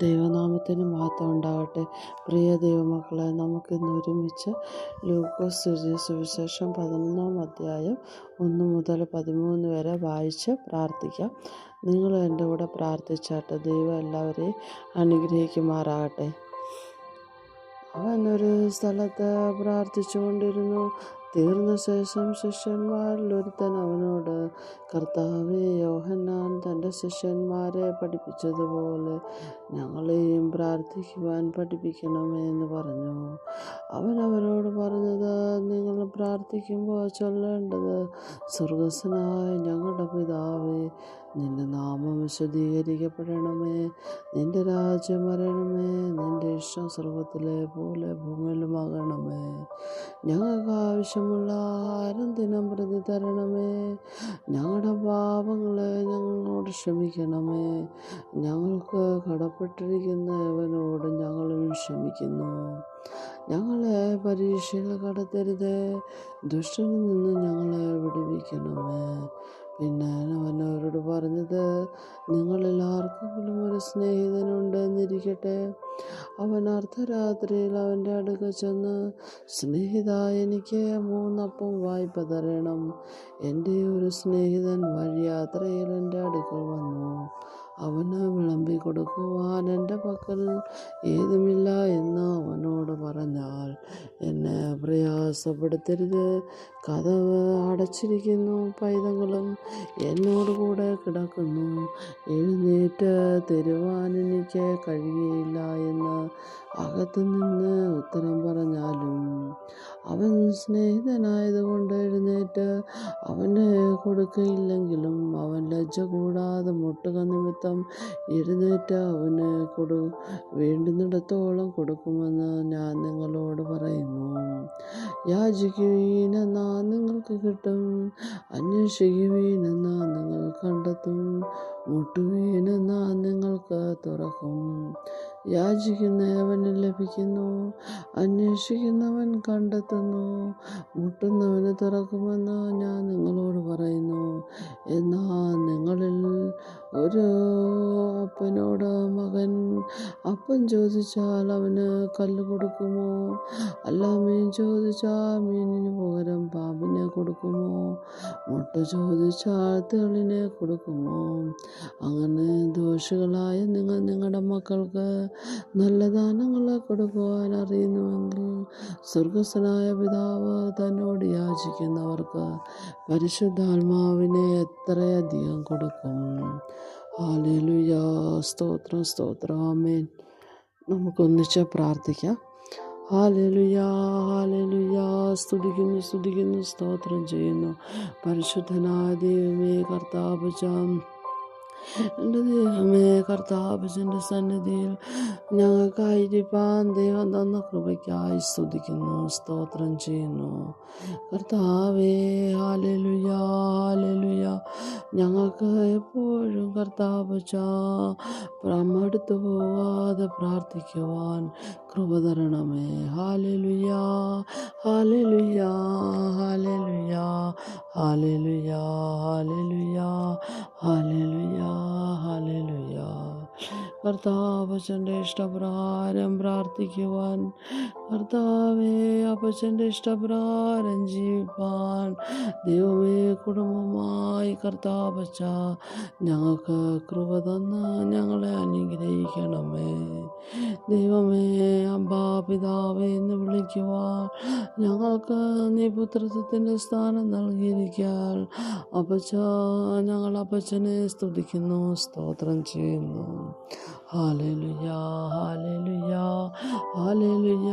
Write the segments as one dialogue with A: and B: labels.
A: ദൈവനാമത്തിന് മഹത്വം ഉണ്ടാകട്ടെ. പ്രിയ ദൈവമക്കളെ, നമുക്കിന്ന് ഒരുമിച്ച് ലൂക്കോസ് എഴുതിയ സുവിശേഷം 11-ാം അധ്യായം 1 മുതൽ 13 വരെ വായിച്ച് പ്രാർത്ഥിക്കാം. നിങ്ങൾ എൻ്റെ കൂടെ പ്രാർത്ഥിച്ചാട്ടെ. ദൈവം എല്ലാവരെയും അനുഗ്രഹിക്കുമാറാകട്ടെ. അവൻ ഒരു സ്ഥലത്ത് പ്രാർത്ഥിച്ചുകൊണ്ടിരുന്നു. തീർന്ന ശേഷം ശിഷ്യന്മാരിൽ ഒരുത്തൻ അവനോട്, കർത്താവേ, യോഹന്നാൻ തൻ്റെ ശിഷ്യന്മാരെ പഠിപ്പിച്ചതുപോലെ ഞങ്ങളെയും പ്രാർത്ഥിക്കുവാൻ പഠിപ്പിക്കണമേ എന്ന് പറഞ്ഞു. അവൻ അവരോട് പറഞ്ഞത്, നിങ്ങൾ പ്രാർത്ഥിക്കുമ്പോൾ ചൊല്ലേണ്ടത്, സ്വർഗസ്ഥനായ ഞങ്ങളുടെ പിതാവേ, നിന്റെ നാമം വിശദീകരിക്കപ്പെടണമേ, നിന്റെ രാജ്യം വരണമേ, നിന്റെ ഇഷ്ടം സ്വർഗത്തിലെ പോലെ ഭൂമിയിലുമാകണമേ. ഞങ്ങൾക്ക് ആവശ്യമുള്ള ആഹാരം ദിനം പ്രതി തരണമേ. ഞങ്ങളുടെ പാപങ്ങളെ ഞങ്ങളോട് ക്ഷമിക്കണമേ, ഞങ്ങൾക്ക് കടപ്പെട്ടിരിക്കുന്നവനോട് ഞങ്ങളും ക്ഷമിക്കുന്നു. ഞങ്ങളെ പരീക്ഷയിൽ കടത്തരുതേ, ദുഷ്ടനിൽ നിന്ന് ഞങ്ങളെ വിടുവിക്കണമേ. പിന്നെ അവൻ അവരോട് പറഞ്ഞത്, നിങ്ങളിൽ ആർക്കെങ്കിലും ഒരു സ്നേഹിതനുണ്ടെന്നിരിക്കട്ടെ. അവൻ അർദ്ധരാത്രിയിൽ അവൻ്റെ അടുക്കൽ ചെന്ന്, സ്നേഹിതാ, എനിക്ക് 3 അപ്പം വായ്പ തരണം. എൻ്റെ ഒരു സ്നേഹിതൻ വഴിയാത്രയിൽ എൻ്റെ അടുക്കൽ വന്നു. അവന് വിളമ്പി കൊടുക്കുവാൻ എൻ്റെ പക്കൽ ഏതുമില്ല എന്ന് അവനോട് പറഞ്ഞാൽ എന്നെ പ്രയാസപ്പെടുത്തരുത്. കതവ് അടച്ചിരിക്കുന്നു, പൈതങ്ങളും എന്നോട് കൂടെ കിടക്കുന്നു. എഴുന്നേറ്റ് തരുവാൻ എനിക്ക് കഴിയുകയില്ല എന്ന് അകത്തുനിന്ന് ഉത്തരം പറഞ്ഞാലും അവൻ സ്നേഹിതനായതുകൊണ്ട് എഴുന്നേറ്റ് അവന് കൊടുക്കയില്ലെങ്കിലും അവൻ ലജ്ജ കൂടാതെ മുട്ടുക നിമിത്തം എഴുന്നേറ്റ് അവന് വേണ്ടുന്നിടത്തോളം കൊടുക്കുമെന്ന് ഞാൻ നിങ്ങളോട് പറയുന്നു. യാചിക്കുവീനെന്നാൽ നിങ്ങൾക്ക് കിട്ടും, അന്വേഷിക്കുവീനെന്നാൽ നിങ്ങൾ കണ്ടെത്തും, മുട്ടുവീനെന്നാൽ നിങ്ങൾക്ക് തുറക്കും. യാചിക്കുന്നവന് ലഭിക്കുന്നു, അന്വേഷിക്കുന്നവൻ കണ്ടെത്തുന്നു, മുട്ടുന്നവന് തുറക്കുമെന്ന് ഞാൻ നിങ്ങളോട് പറയുന്നു. എന്നാൽ നിങ്ങളിൽ ഒരു അപ്പനോട് മകൻ അപ്പം ചോദിച്ചാൽ അവന് കല്ല് കൊടുക്കുമോ? അല്ല, മീൻ ചോദിച്ചാൽ മീനിന് പകരം പാമ്പിനെ കൊടുക്കുമോ? മുട്ട ചോദിച്ചാൽ തേളിനെ കൊടുക്കുമോ? അങ്ങനെ ദോഷികളായ നിങ്ങൾ നിങ്ങളുടെ മക്കൾക്ക് നല്ല ദാനങ്ങൾ കൊടുക്കുവാൻ അറിയുന്നുവെങ്കിൽ സ്വർഗസ്ഥനായ പിതാവ് തന്നോട് യാചിക്കുന്നവർക്ക് പരിശുദ്ധാത്മാവിനെ എത്രയധികം കൊടുക്കും. ഹല്ലേലൂയ. സ്തോത്രം, സ്തോത്രം, ആമേൻ. നമുക്കൊന്നിച്ച് പ്രാർത്ഥിക്കാം. Hallelujah, hallelujah. സ്തുതിക്കുന്നു, സ്തോത്രം ചെയ്യുന്നു. പരിശുദ്ധനായ ദൈവമേ, എൻ്റെ ദൈവമേ, കർത്താവിൻ്റെ സന്നിധിയിൽ ഞങ്ങൾക്കായിരിക്കാൻ ദൈവം തന്ന കൃപയ്ക്കായി സ്തുതിക്കുന്നു, സ്തോത്രം ചെയ്യുന്നു. കർത്താവേ, ഹല്ലേലൂയ, ഹല്ലേലൂയ. ഞങ്ങൾക്ക് എപ്പോഴും കർത്താവച്ച മടുത്തു പോകാതെ പ്രാർത്ഥിക്കുവാൻ കൃപ തരണമേ. ഹല്ലേലൂയ, ഹല്ലേലൂയ, ഹല്ലേലൂയ, ഹല്ലേലൂയ, ഹല്ലേലൂയ, ഹല്ലേലൂയ, ഹല്ലേലൂയ. കർത്താവച്ചൻ്റെ ഇഷ്ടപ്രകാരം പ്രാർത്ഥിക്കുവാൻ, കർത്താവേ, അപ്പച്ചൻ്റെ ഇഷ്ടപ്രകാരം ജീവിപ്പാൻ ദൈവമേ, കുടുംബമായി കർത്താവച്ച ഞങ്ങൾക്ക് കൃപ തന്ന് ഞങ്ങളെ അനുഗ്രഹിക്കണമേ. ദൈവമേ, അബ്ബാ പിതാവേ എന്ന് വിളിക്കുവാൻ ഞങ്ങൾക്ക് നീ പുത്രത്വത്തിൻ്റെ സ്ഥാനം നൽകിയിരിക്കാൻ ഞങ്ങൾ അപ്പച്ചനെ സ്തുതിക്കുന്നു, സ്തോത്രം ചെയ്യുന്നു. ഹല്ലേലൂയ, ഹല്ലേലൂയ, ഹല്ലേലൂയ,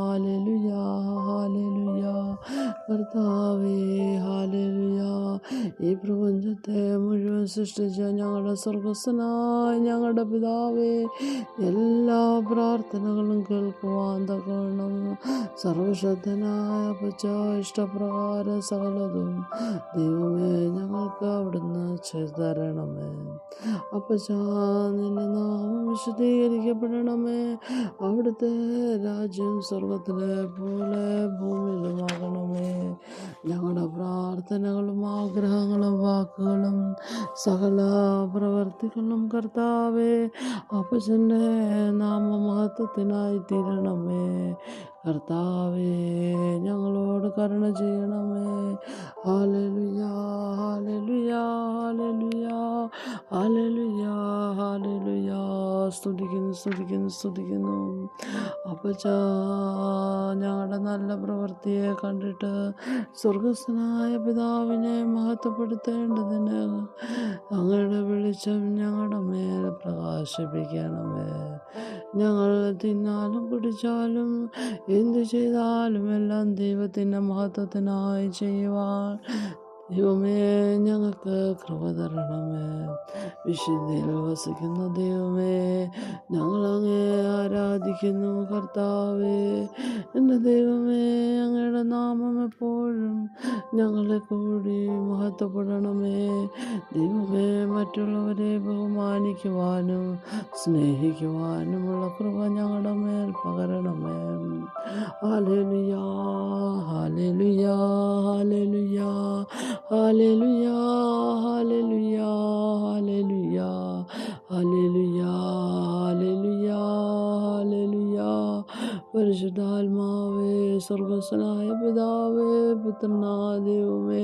A: ഹല്ലേലൂയ, ഹല്ലേലൂയ. കർത്താവേ, ഹല്ലേലൂയ. ഈ പ്രപഞ്ചത്തെ മുഴുവൻ സൃഷ്ടിച്ച ഞങ്ങളുടെ സ്വർഗസ്ഥനായ ഞങ്ങളുടെ പിതാവേ, എല്ലാ പ്രാർത്ഥനകളും കേൾക്കുവാൻ തക്കവണ്ണം സർവശക്തനായ അപ്പച്ച ഇഷ്ടപ്രകാരം സകലതും ദൈവമേ ഞങ്ങൾക്ക് അവിടുന്ന് ചെയ്തു തരണമേ. അപ്പച്ച, നിന്റെ നാമം വിശുദ്ധീകരിക്കപ്പെടണമേ. അവിടുത്തെ രാജ്യം സ്വർഗത്തിലെ പോലെ ഭൂമിയിലുമാകണമേ. ഞങ്ങളുടെ പ്രാർത്ഥനകളും ആഗ്രഹങ്ങളും വാക്കുകളും സകല പ്രവർത്തികളും കർത്താവേ അപ്പച്ചൻ്റെ നാമമഹത്വത്തിനായി തീരണമേ. കർത്താവേ ഞങ്ങളോട് കരുണ ചെയ്യണമേ. ഹല്ലേലൂയ, ഹല്ലേലൂയ, ഹല്ലേലൂയ, ഹല്ലേലൂയ, ഹല്ലേലൂയ. സ്തുതിക്കുന്നു. അപ്പച്ചാ, ഞങ്ങളുടെ നല്ല പ്രവൃത്തിയെ കണ്ടിട്ട് സ്വർഗസ്ഥനായ പിതാവിനെ മഹത്വപ്പെടുത്തേണ്ടതിന് അങ്ങയുടെ വെളിച്ചം ഞങ്ങളുടെ മേൽ പ്രകാശിപ്പിക്കണമേ. ഞങ്ങൾ തിന്നാലും കുടിച്ചാലും എന്തു ചെയ്താലും എല്ലാം ദൈവത്തിൻ്റെ മഹത്വത്തിനായി ചെയ്യുവാൻ ദൈവമേ ഞങ്ങൾക്ക് കൃപ തരണമേ. വിശുദ്ധിയിൽ വസിക്കുന്ന ദൈവമേ, ഞങ്ങളങ്ങേ ആരാധിക്കുന്നു. കർത്താവേ എൻ്റെ ദൈവമേ, അങ്ങയുടെ നാമം എപ്പോഴും ഞങ്ങളെ കൂടി മഹത്വപ്പെടണമേ. ദൈവമേ, മറ്റുള്ളവരെ ബഹുമാനിക്കുവാനും സ്നേഹിക്കുവാനുമുള്ള കൃപ ഞങ്ങളുടെ മേൽ പകരണമേ. ഹല്ലേലൂയ, ഹല്ലേലൂയ, ഹല്ലേലൂയ, ഹല്ലേലൂയ, ഹല്ലേലൂയ, ഹല്ലേലൂയ, ഹല്ലേലൂയ, ഹല്ലേലൂയ, ഹല്ലേലൂയ. പരിശുദ്ധാത്മാവേ, സ്വർഗസ്ഥനായ പിതാവേ, പുത്രനായ ദൈവമേ,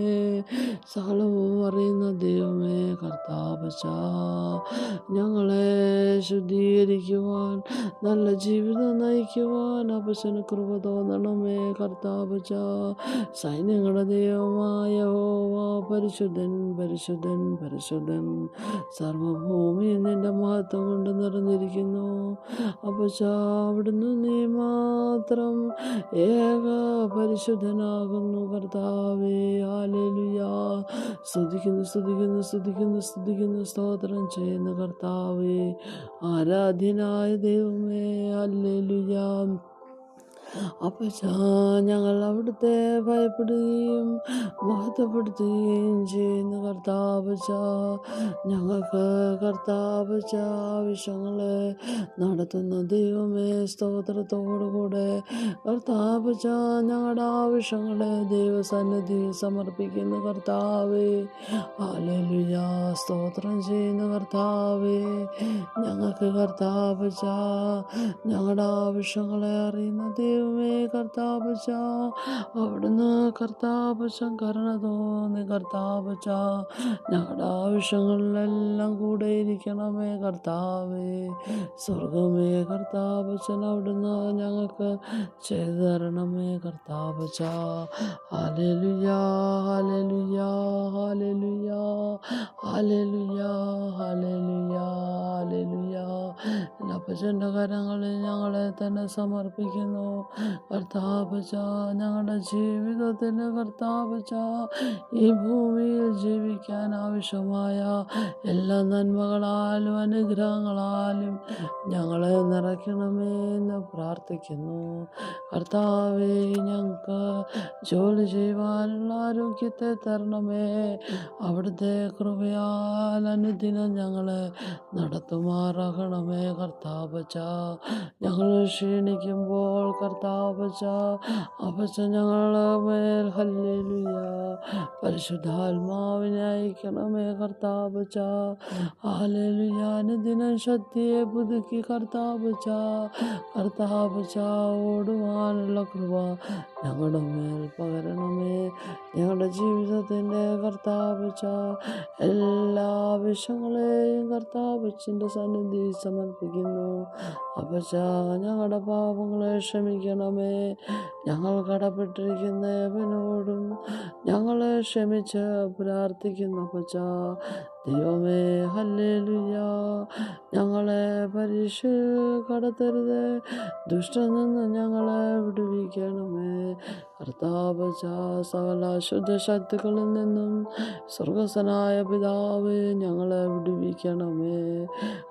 A: സകലവും അറിയുന്ന ദൈവമേ, കർത്താവച്ചാ, ഞങ്ങളെ ശുദ്ധീകരിക്കുവാൻ നല്ല ജീവിതം നയിക്കുവാൻ അപ്പച്ചന് കൃപ തോന്നണമേ. കർത്താവച്ചാ, സൈന്യങ്ങളുടെ ദൈവമായ യഹോവ പരിശുദ്ധൻ, പരിശുദ്ധൻ, പരിശുദ്ധൻ. സർവഭൂമി നിന്റെ മഹത്വം കൊണ്ട് നിറഞ്ഞിരിക്കുന്നു. അപ്പച്ചാ, അവിടുന്ന് നീ മാത്രം ഏക പരിശുദ്ധനാകുന്നു. കർത്താവേ, ഹല്ലേലൂയ. സ്തുതിക്കുന്നു. സ്തോത്രം ചെയ്യുന്നു. കർത്താവേ, ആരാധ്യനായ ദൈവമേ, ഹല്ലേലൂയ. അപ്പച്ചാ, ഞങ്ങൾ അവിടുത്തെ ഭയപ്പെടുകയും മഹത്വപ്പെടുത്തുകയും ചെയ്യുന്നു. കർത്താവച്ചാ, ഞങ്ങൾക്ക് കർത്താവച്ചാ ആവശ്യങ്ങളെ നടത്തുന്ന ദൈവമേ, സ്തോത്രത്തോടുകൂടെ കർത്താവച്ചാ ഞങ്ങളുടെ ആവശ്യങ്ങളെ ദൈവസന്നിധി സമർപ്പിക്കുന്നു. കർത്താവേ, ഹല്ലേലൂയ. സ്തോത്രം ചെയ്യുന്നു. കർത്താവേ, ഞങ്ങൾക്ക് കർത്താവച്ചാ ഞങ്ങളുടെ ആവശ്യങ്ങളെ അറിയുന്ന ദൈവമേ, കർത്താവച്ചാ, അവിടുന്ന് കർത്താവശം കരുണ തോന്നി. കർത്താവച്ചാ, ഞങ്ങളുടെ ആവശ്യങ്ങളിലെല്ലാം കൂടെ ഇരിക്കണമേ. കർത്താവേ, സ്വർഗമേ, കർത്താവച്ചൻ അവിടുന്ന് ഞങ്ങൾക്ക് ചെയ്തു തരണമേ. കർത്താവച്ചാ, ഹല്ലേലൂയ, ഹല്ലേലൂയ, ഹല്ലേലൂയ, ഹല്ലേലൂയ, ഹല്ലേലൂയ, ഹല്ലേലൂയ. അപ്പച്ചൻ്റെ കരങ്ങളിൽ ഞങ്ങളെ തന്നെ സമർപ്പിക്കുന്നു. കർത്താവച്ചാ, ഞങ്ങളുടെ ജീവിതത്തിന് കർത്താവച്ചാ ഈ ഭൂമിയിൽ ജീവിക്കാൻ ആവശ്യമായ എല്ലാ നന്മകളാലും അനുഗ്രഹങ്ങളാലും ഞങ്ങളെ നിറയ്ക്കണമേ എന്ന് പ്രാർത്ഥിക്കുന്നു. കർത്താവേ, ഞങ്ങൾക്ക് ജോലി ചെയ്യുവാനുള്ള ആരോഗ്യത്തെ തരണമേ. അവിടുത്തെ കൃപയാൽ അനുദിനം ഞങ്ങളെ നടത്തുമാറാകണമേ. കർത്താവച്ചാ, ഞങ്ങൾ ക്ഷീണിക്കുമ്പോൾ കർത്താവച്ചാ അപ്പച്ച ഞങ്ങളുടെ മേൽ ഹല്ലേലൂയ പരിശുദ്ധാത്മാവിനെ അയക്കണമേ. കർത്താവച്ചാ, ഹല്ലേലൂയ. അനുദിനം ശക്തിയെ പുതുക്കി കർത്താവച്ചാ ഓടുവാനുള്ള കൃപ ഞങ്ങളുടെ മേൽ പകരണമേ. ഞങ്ങളുടെ ജീവിതത്തിൻ്റെ കർത്താവച്ചാ എല്ലാ ആവശ്യങ്ങളെയും കർത്താവച്ചൻ്റെ സന്നിധി സമർപ്പിക്കുന്നു. അപ്പച്ചാ, ഞങ്ങളുടെ പാപങ്ങളെ ക്ഷമിക്കണമേ. ഞങ്ങൾ കടപ്പെട്ടിരിക്കുന്ന ഏവനോടും ഞങ്ങളെ ക്ഷമിച്ച് പ്രാർത്ഥിക്കുന്നു. അപ്പച്ചാ, ദൈവമേ, ഹല്ലേലൂയ. ഞങ്ങളെ പരീക്ഷ കടത്തരുത്, ദുഷ്ടനിൽ നിന്ന് ഞങ്ങളെ വിടുവിക്കണമേ. കർത്താവച്ചാ, സകല അശുദ്ധ ശക്തികളിൽ നിന്നും സ്വർഗസ്ഥനായ പിതാവേ ഞങ്ങളെ വിടുവിക്കണമേ.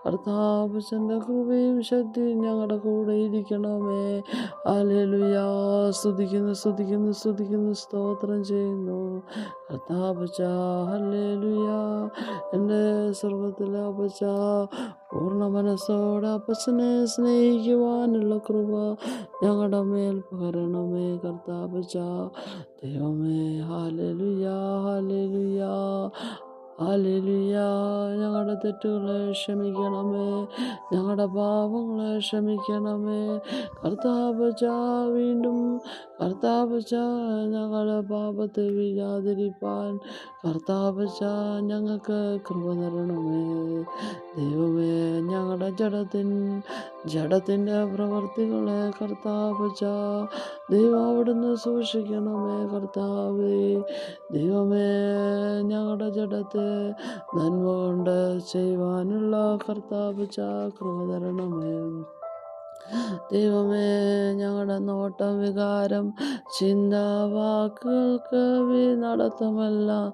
A: കർത്താവച്ചൻ്റെ കൃപയും ശക്തിയും ഞങ്ങളുടെ കൂടെ ഇരിക്കണമേ. ഹല്ലേലൂയ. സ്തുതിക്കുന്നു. സ്തോത്രം ചെയ്യുന്നു. കർത്താവച്ചാ, ഹല്ലേലൂയ. എൻ്റെ സ്വർഗത്തിലെ അപ്പച്ചാ, പൂർണ്ണ മനസ്സോടെ അപ്പച്ചനെ സ്നേഹിക്കുവാനുള്ള കൃപ ഞങ്ങളുടെ മേൽ പകരണമേ കർത്താവച്ച. ദൈവമേ, ഹല്ലേലൂയ, ഹല്ലേലൂയ, ഹല്ലേലൂയ. ഞങ്ങളുടെ തെറ്റുകളെ ക്ഷമിക്കണമേ, ഞങ്ങളുടെ പാപങ്ങളെ ക്ഷമിക്കണമേ കർത്താവച്ച. വീണ്ടും കർത്താവച്ച, ഞങ്ങളുടെ പാപത്തെ വീഴാതിരിപ്പാൻ കർത്താവച്ച ഞങ്ങൾക്ക് കൃപ തരണമേ. ദൈവമേ, ഞങ്ങളുടെ ജഡത്തിൻ്റെ പ്രവർത്തികളെ കർത്താവച്ച ദൈവം അവിടുന്ന് സൂക്ഷിക്കണമേ കർത്താവേ. ദൈവമേ, ഞങ്ങളുടെ ജഡത്തെ നന്മ കൊണ്ട് ചെയ്യുവാനുള്ള കർത്താവച്ച കൃപ തരണമേ. ദൈവമേ, ഞങ്ങളുടെ നോട്ടം, വികാരം, ചിന്ത, വാക്കുകൾക്ക് നടത്തമെല്ലാം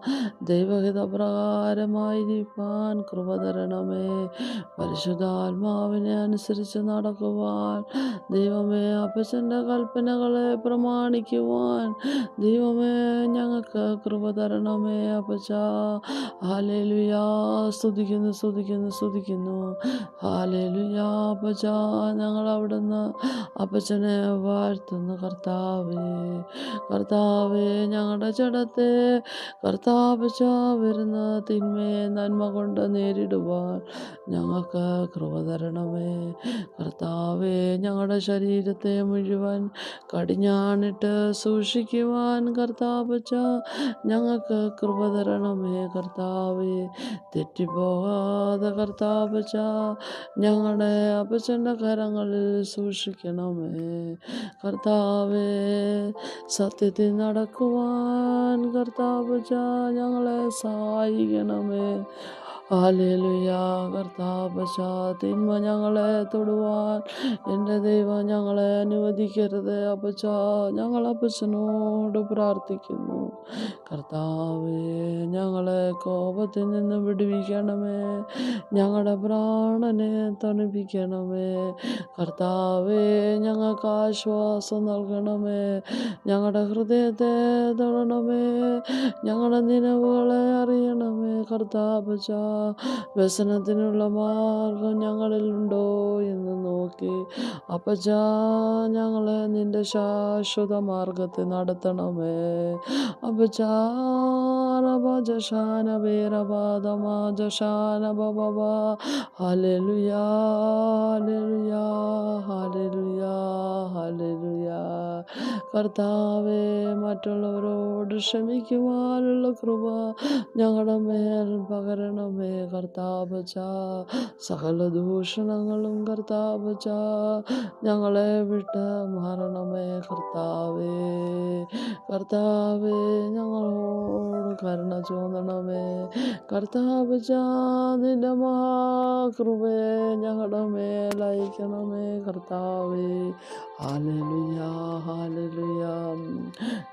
A: ദൈവഹിത പ്രകാരമായിരിക്കാൻ കൃപ തരണമേ. പരിശുദ്ധാത്മാവിനെ അനുസരിച്ച് നടക്കുവാൻ ദൈവമേ, അപ്പച്ചൻ്റെ കൽപ്പനകളെ പ്രമാണിക്കുവാൻ ദൈവമേ ഞങ്ങൾക്ക് കൃപ തരണമേ അപ്പച്ച. ഹല്ലേലൂയ. സ്തുതിക്കുന്നു, സ്തുതിക്കുന്നു, സ്തുതിക്കുന്നു. ഹല്ലേലൂയ അപ്പച്ച. ഞങ്ങൾ അവിടുന്ന് അപ്പച്ചനെ വാഴ്ത്തുന്നു കർത്താവേ. കർത്താവേ, ഞങ്ങളുടെ ജഡത്തെ കർത്താവച്ച വരുന്ന തിന്മയെ നന്മ കൊണ്ട് നേരിടുവാൻ ഞങ്ങൾക്ക് കൃപ തരണമേ കർത്താവേ. ഞങ്ങളുടെ ശരീരത്തെ മുഴുവൻ കടിഞ്ഞാണിട്ട് സൂക്ഷിക്കുവാൻ കർത്താവച്ച ഞങ്ങൾക്ക് കൃപ തരണമേ കർത്താവേ. തെറ്റിപ്പോകാതെ കർത്താവച്ച ഞങ്ങളുടെ അപ്പച്ചൻ്റെ കരങ്ങളിൽ സൂക്ഷിക്കണമേ കർത്താവേ. സത്യത്തിൽ നടക്കുവാൻ കർത്താവച്ച ഞങ്ങളെ സഹായിക്കണമേ. ഹല്ലേലൂയ കർത്താവച്ച. തിന്മ ഞങ്ങളെ തൊടുവാൻ എൻ്റെ ദൈവം ഞങ്ങളെ അനുവദിക്കരുത് അപ്പച്ച. ഞങ്ങൾ അപ്പച്ചനോട് പ്രാർത്ഥിക്കുന്നു കർത്താവേ. ഞങ്ങളെ കോപത്തിൽ നിന്ന് വിടുവിക്കണമേ, ഞങ്ങളുടെ പ്രാണനെ തണുപ്പിക്കണമേ കർത്താവേ. ഞങ്ങൾക്ക് ആശ്വാസം നൽകണമേ, ഞങ്ങളുടെ ഹൃദയത്തെ തൊടണമേ, ഞങ്ങളുടെ നിലവുകളെ അറിയണമേ കർത്താവച്ച. വ്യസനത്തിനുള്ള മാർഗം ഞങ്ങളിലുണ്ടോ എന്ന് നോക്കി അപ്പച്ച ഞങ്ങളെ നിന്റെ ശാശ്വത മാർഗത്തിൽ നടത്തണമേ അപ്പച്ച. ജശാന വേരപാദമാ ജശാന ബബ. ഹല്ലേലൂയ, ഹല്ലേലൂയ, ഹല്ലേലൂയ, ഹല്ലേലൂയ. കർത്താവേ, മറ്റുള്ളവരോട് ക്ഷമിക്കുവാനുള്ള കൃപ ഞങ്ങളുടെ മേൽ പകരണമേ കർത്താവച്ച. സകല ദൂഷണങ്ങളും കർത്താവച്ച ഞങ്ങളെ വിട്ട് മാറണമേ കർത്താവേ. കർത്താവേ, ഞങ്ങളോട് കരുണ ചോദണമേ കർത്താവച്ച. നിന്റെ മഹാകൃപയെ ഞങ്ങളുടെ മേൽ അയക്കണമേ കർത്താവേ. ഹല്ലേലൂയ, ഹല്ലേലൂയ.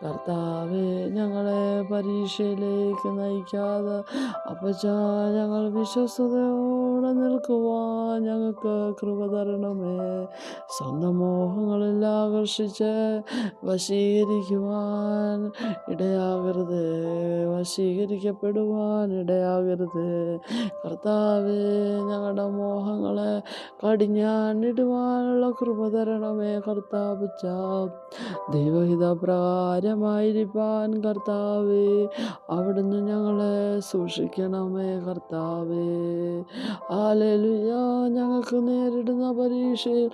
A: കർത്താവേ, ഞങ്ങളെ പരീക്ഷയിലേക്ക് നയിക്കാതെ അപ്പച്ച ഞങ്ങൾ വിശ്വസ്തയോടെ നിൽക്കുവാൻ ഞങ്ങൾക്ക് കൃപ തരണമേ. സ്വന്തം മോഹങ്ങളിൽ ആകർഷിച്ച് വശീകരിക്കുവാൻ ഇടയാകരുത്, വശീകരിക്കപ്പെടുവാൻ ഇടയാകരുത് കർത്താവേ. ഞങ്ങളുടെ മോഹങ്ങളെ കടിഞ്ഞാണിടുവാനുള്ള കൃപ തരണമേ കർത്താവച്ച. ദൈവഹിത പ്രകാരമായിരിക്കാൻ കർത്താവേ അവിടുന്ന് ഞങ്ങളെ സൂക്ഷിക്കണമേ കർത്താവേ. ഹല്ലേലൂയ. ഞങ്ങൾക്ക് നേരിടുന്ന പരീക്ഷയിൽ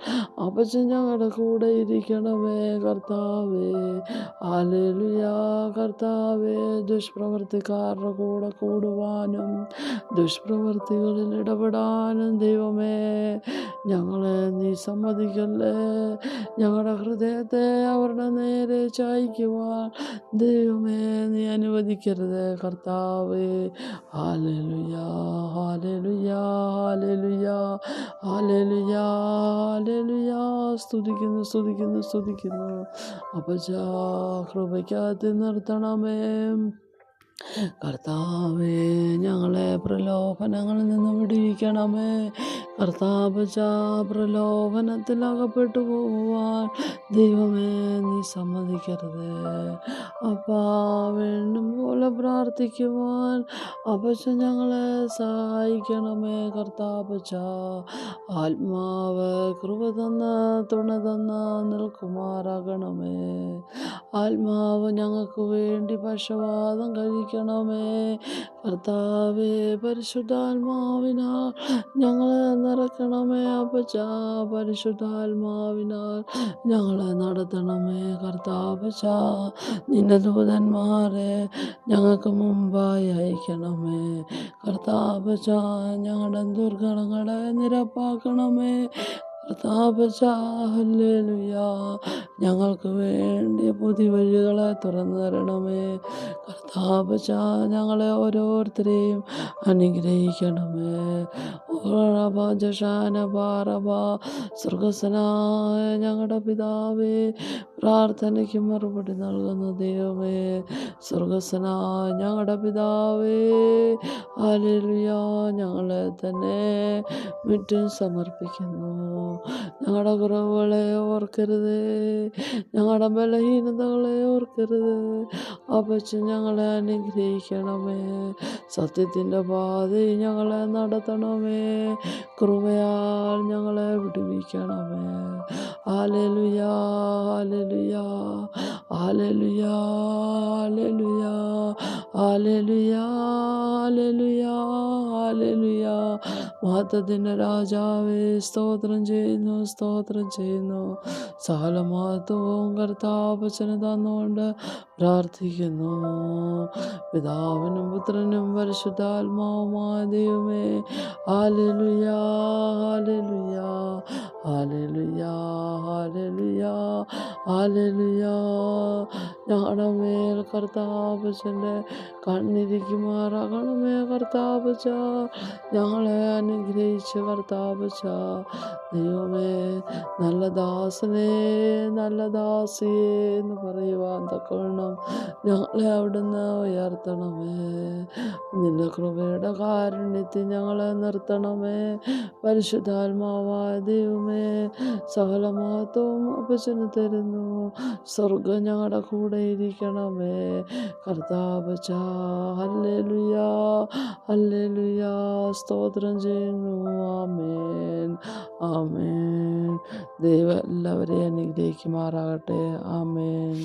A: അപ്പച്ചൻ ഞങ്ങളുടെ കൂടെ ഇരിക്കണമേ കർത്താവേ. ഹല്ലേലൂയ കർത്താവേ. ദുഷ്പ്രവർത്തിക്കാരുടെ കൂടെ കൂടുവാനും ദുഷ്പ്രവർത്തികളിൽ ഇടപെടാനും ദൈവമേ ഞങ്ങളെ നീ സമ്മതിക്കല്ലേ. ഞങ്ങളുടെ ഹൃദയത്തെ അവരുടെ നേരെ ചായ്ക്കുവാൻ ദൈവമേ നീ അനുവദിക്കരുത് കർത്താവേ. ഹല്ലേലൂയ, ഹല്ലേലൂയ, ഹല്ലേലൂയ, ഹല്ലേലൂയ, ഹല്ലേലൂയ. സ്തുതിക്കുന്നു, സ്തുതിക്കുന്നു, സ്തുതിക്കുന്നു അപ്പച്ച. കൃപയ്ക്കകത്ത് നിർത്തണമേ കർത്താവേ. ഞങ്ങളെ പ്രലോഭനങ്ങളിൽ നിന്ന് വിടുവിക്കണമേ കർത്താവച്ചാ പ്രലോഭനത്തിൽ അകപ്പെട്ടു പോകുവാൻ ദൈവമേ നീ സമ്മതിക്കരുത്. അപ്പാ വേണ്ടും പോലെ പ്രാർത്ഥിക്കുവാൻ അപ്പച്ച ഞങ്ങളെ സഹായിക്കണമേ കർത്താവച്ചാ. ആത്മാവ് കൃപ തന്ന് തുണ തന്ന് നിൽക്കുമാറാകണമേ. ആത്മാവ് ഞങ്ങൾക്ക് വേണ്ടി പക്ഷവാതം കഴിക്കണമേ കർത്താവേ. പരിശുദ്ധാത്മാവിനാൽ ഞങ്ങളെ നിറയ്ക്കണമേ അപ്പച്ചാ. പരിശുദ്ധാത്മാവിനാൽ ഞങ്ങളെ നടത്തണമേ കർത്താവച്ചാ. നിന്റെ ദൂതന്മാരെ ഞങ്ങൾക്ക് മുമ്പായി അയക്കണമേ കർത്താവച്ചാ. ഞങ്ങളുടെ ദുർഘടങ്ങളെ നിരപ്പാക്കണമേ കർത്താവച്ചാ. ഹല്ലേലൂയ. ഞങ്ങൾക്ക് വേണ്ടി പുതിയ വഴികളെ തുറന്നു തരണമേ കർത്താവച്ചാ. ഞങ്ങളെ ഓരോരുത്തരെയും അനുഗ്രഹിക്കണമേ. സ്വർഗസ്വനായ ഞങ്ങളുടെ പിതാവേ, പ്രാർത്ഥനയ്ക്ക് മറുപടി നൽകുന്ന ദൈവമേ, സ്വർഗസ്വനായ ഞങ്ങളുടെ പിതാവേ, ഹല്ലേലൂയ. ഞങ്ങളെ തന്നെ മുറ്റും സമർപ്പിക്കുന്നു. ഞങ്ങളുടെ കുറവുകളെ ഓർക്കരുതേ, ഞങ്ങളുടെ ബലഹീനതകളെ ഓർക്കരുത് അപ്പച്ച. ഞങ്ങളെ അനുഗ്രഹിക്കണമേ. സത്യത്തിൻ്റെ പാതയിൽ ഞങ്ങളെ നടത്തണമേ. കൃപയാൽ ഞങ്ങളെ വിടുവിക്കണമേ. ഹല്ലേലൂയ, ഹല്ലേലൂയ, ഹല്ലേലൂയ, ഹല്ലേലൂയ, ഹല്ലേലൂയ, ഹല്ലേലൂയ, ഹല്ലേലൂയ. മഹത്വത്തിൻ്റെ രാജാവേ, സ്തോത്രം ചെയ്യുന്നു, സ്തോത്രം ചെയ്യുന്നു. സകല മഹത്വവും കർത്താവച്ചന് തന്നുകൊണ്ട് പ്രാർത്ഥിക്കുന്നു. പിതാവിനും പുത്രനും പരിശുദ്ധാത്മാവുമായ ദൈവമേ, ഹല്ലേലൂയ, ഹല്ലേലൂയ, ഹല്ലേലൂയ, ഹല്ലേലൂയ, ഹല്ലേലൂയ. ഞങ്ങളുടെ മേൽ കർത്താവച്ചൻ്റെ കണ്ണിരിക്കുമാറാകണമേ കർത്താവച്ച. ഞങ്ങളെ അനുഗ്രഹിച്ച് കർത്താവച്ച. ദൈവമേ, നല്ല ദാസനേ, നല്ല ദാസിയേ എന്ന് പറയുവാൻ തക്കവണ്ണം ഞങ്ങളെ അവിടുന്ന് ഉയർത്തണമേ. നിന്റെ കൃപയുടെ കാരുണ്യത്തിൽ ഞങ്ങളെ നിർത്തണമേ പരിശുദ്ധാത്മാവായ ദൈവമേ. സകല മഹത്വവും അപ്പച്ചന് തരുന്നു. സ്വർഗം ഞങ്ങളുടെ കൂടെ ഇരിക്കണമേ കർത്താവച്ച. Hallelujah, hallelujah. സ്തോത്രം ചെയ്യുന്നു. ആമേൻ, ആമേൻ. ദൈവം എല്ലാവരെയും അനുഗ്രഹിക്കുമാറാകട്ടെ. ആമേൻ.